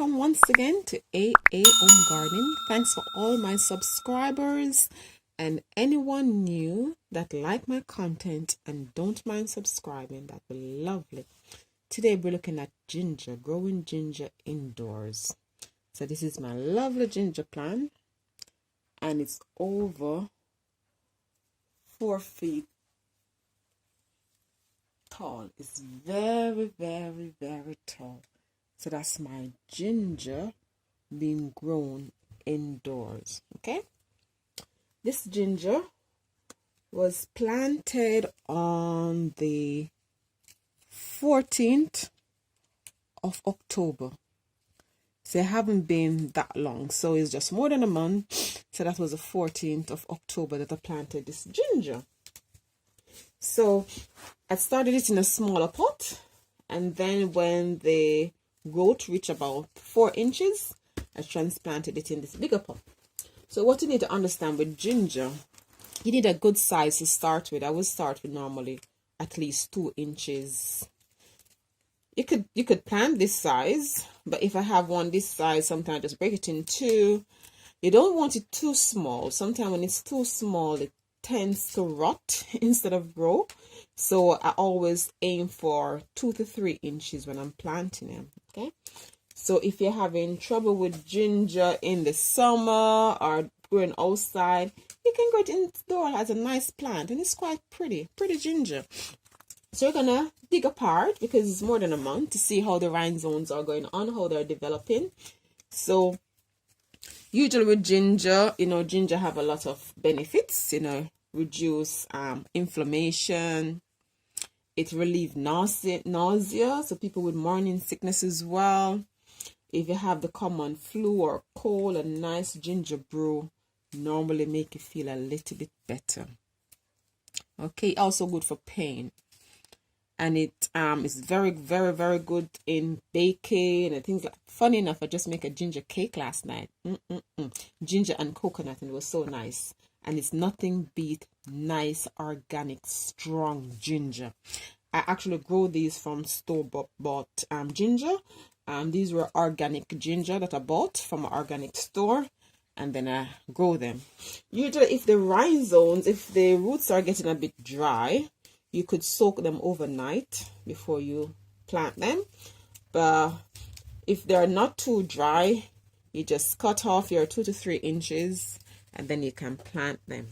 welcome once again to AA Home Gardening. Thanks for all my subscribers and anyone new that like my content and don't mind subscribing. That would be lovely. Today we're looking at ginger, growing ginger indoors. So this is my lovely ginger plant and it's over 4 feet tall. It's very, very, very tall. So that's my ginger being grown indoors. Okay, this ginger was planted on the 14th of October. So it haven't been that long, so it's just more than a month. So that was the 14th of October that I planted this ginger. So I started it in a smaller pot, and then when the growth reached about 4 inches, I transplanted it in this bigger pot. So what you need to understand with ginger, you need a good size to start with. I would start with normally at least 2 inches. You could plant this size, but if I have one this size, sometimes I just break it in two. You don't want it too small. Sometimes when it's too small, it tends to rot instead of grow. So I always aim for 2 to 3 inches when I'm planting them. Okay, so if you're having trouble with ginger in the summer or growing outside, you can grow it indoor as a nice plant, and it's quite pretty ginger. So we're gonna dig apart because it's more than a month to see how the rhinestones are going on, how they're developing. So usually with ginger, ginger have a lot of benefits. Reduce inflammation. It relieves nausea, so people with morning sickness as well. If you have the common flu or cold, a nice ginger brew normally make you feel a little bit better. Okay, also good for pain. And it is very, very, very good in baking and things like. Funny enough, I just made a ginger cake last night. Ginger and coconut, and it was so nice. And it's nothing beat nice, organic, strong ginger. I actually grow these from store-bought ginger. These were organic ginger that I bought from an organic store, and then I grow them. Usually, if the rhinestones, if the roots are getting a bit dry, you could soak them overnight before you plant them. But if they're not too dry, you just cut off your 2 to 3 inches and then you can plant them.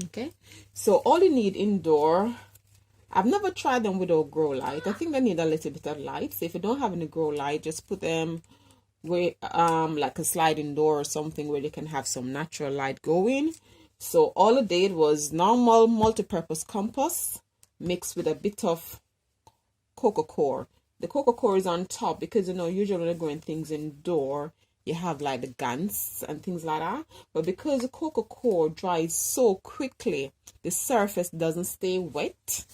Okay, so all you need indoor, I've never tried them without grow light. I think they need a little bit of light. So if you don't have any grow light, just put them where like a sliding door or something where they can have some natural light going. So all I did was normal multi-purpose compost mixed with a bit of cocoa coir. The cocoa coir is on top because usually when you're growing things indoor, you have like the gans and things like that. But because the cocoa coir dries so quickly, the surface doesn't stay wet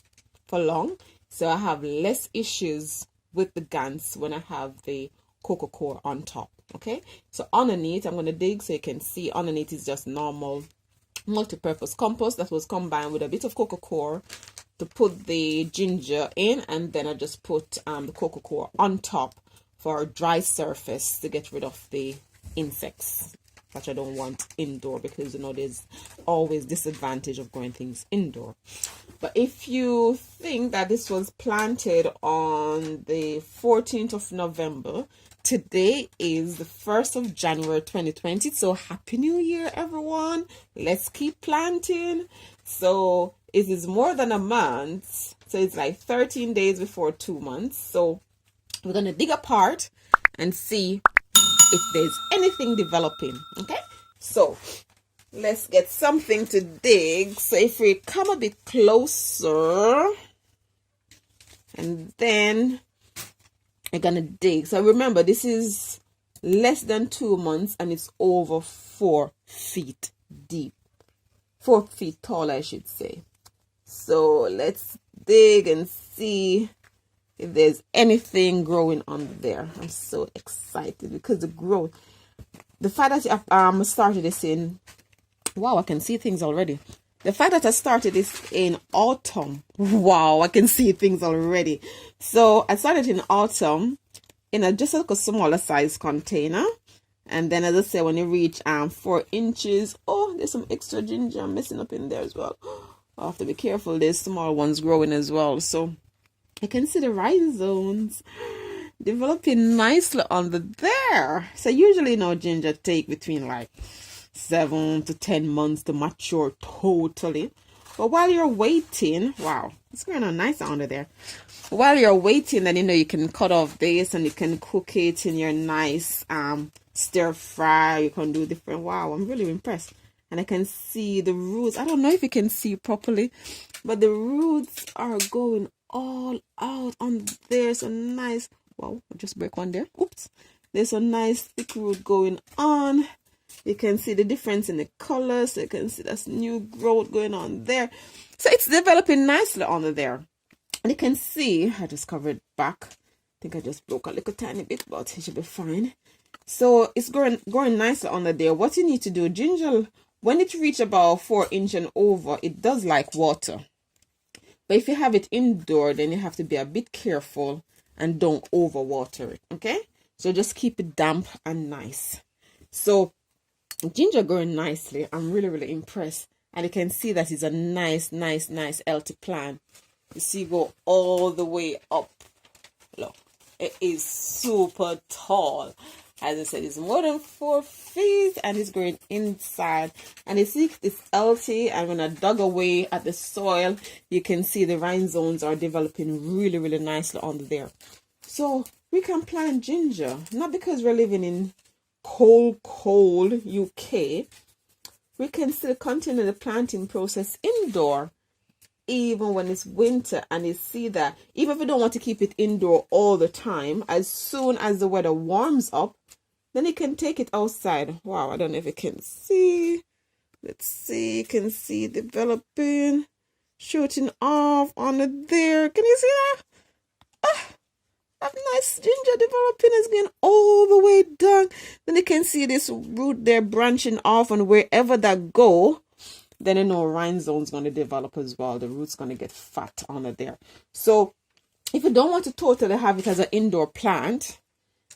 for long. So I have less issues with the gans when I have the cocoa coir on top. Okay, so underneath, I'm going to dig so you can see underneath is just normal multi-purpose compost that was combined with a bit of cocoa coir to put the ginger in, and then I just put the cocoa coir on top for a dry surface to get rid of the insects, which I don't want indoor because there's always disadvantage of growing things indoor. But if you think that this was planted on the 14th of November, today is the 1st of January 2020. So happy new year, everyone. Let's keep planting. So it is more than a month. So it's like 13 days before 2 months. So we're going to dig apart and see if there's anything developing. Okay, so let's get something to dig. So if we come a bit closer, and then we're gonna dig. So remember, this is less than 2 months and it's over 4 feet deep, 4 feet tall, I should say. So let's dig and see if there's anything growing on there. I'm so excited because the growth, the fact that I started this in, wow, I can see things already. The fact that I started this in autumn, wow, I can see things already. So I started in autumn in a just like a smaller size container. And then, as I say, when you reach 4 inches, oh, there's some extra ginger messing up in there as well. I have to be careful. There's small ones growing as well. So I can see the rhizomes developing nicely under there. So usually, ginger take between like 7 to 10 months to mature totally. But while you're waiting, wow, it's going on nice under there. While you're waiting, then you can cut off this and you can cook it in your nice stir fry. You can do different. Wow, I'm really impressed. And I can see the roots. I don't know if you can see properly, but the roots are going all out on there. So nice. Wow, I just break one there. Oops. There's a nice thick root going on. You can see the difference in the colors. So you can see that's new growth going on there. So it's developing nicely under there. And you can see, I just covered back. I think I just broke a little tiny bit, but it should be fine. So it's growing nicely under there. What you need to do, ginger, when it reaches about 4 inches and over, it does like water. But if you have it indoor, then you have to be a bit careful and don't overwater it, okay? So just keep it damp and nice. So ginger growing nicely. I'm really, really impressed. And you can see that it's a nice, healthy plant. You see, go all the way up. Look, it is super tall. As I said, it's more than 4 feet and it's growing inside. And you see it's healthy. And when I dug away at the soil, you can see the rhizomes are developing really, really nicely under there. So we can plant ginger, not because we're living in cold UK. We can still continue the planting process indoor, even when it's winter. And you see that even if you don't want to keep it indoor all the time, as soon as the weather warms up, then you can take it outside. Wow, I don't know if you can see. Let's see, you can see developing, shooting off on there. Can you see that? That nice ginger developing is going all the way down. Then you can see this root there branching off, and wherever that go, then rhizome's going to develop as well. The root's going to get fat under there. So if you don't want to totally have it as an indoor plant,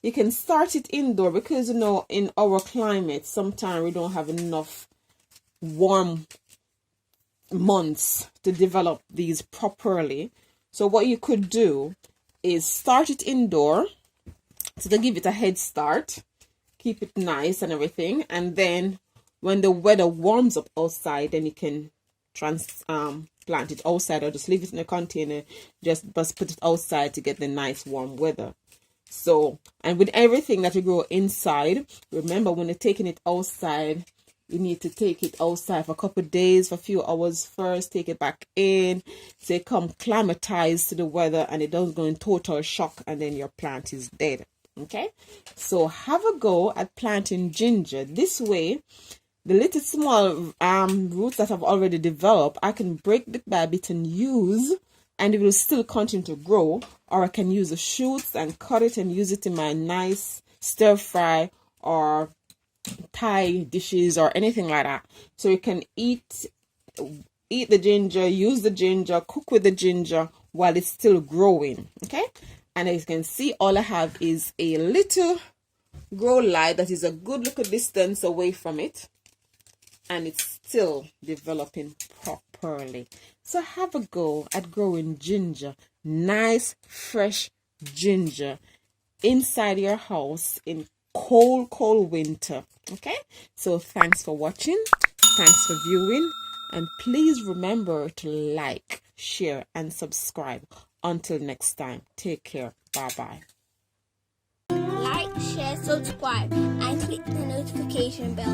you can start it indoor, because in our climate, sometimes we don't have enough warm months to develop these properly. So what you could do is start it indoor, so to give it a head start, keep it nice and everything, and then when the weather warms up outside, then you can plant it outside, or just leave it in a container, just put it outside to get the nice warm weather. So, and with everything that you grow inside, remember, when you're taking it outside, you need to take it outside for a couple of days, for a few hours first, take it back in, so it come climatized to the weather, and it doesn't go in total shock, and then your plant is dead. Okay, so have a go at planting ginger. This way, the little small roots that have already developed, I can break bit by bit and use, and it will still continue to grow. Or I can use the shoots and cut it and use it in my nice stir fry or Thai dishes or anything like that. So you can eat the ginger, use the ginger, cook with the ginger while it's still growing. Okay, and as you can see, all I have is a little grow light that is a good little distance away from it, and it's still developing properly. So have a go at growing ginger, nice fresh ginger, inside your house in cold winter. Okay, so thanks for watching, thanks for viewing, and please remember to like, share, and subscribe. Until next time, take care. Bye Like, share, subscribe, and click the notification bell.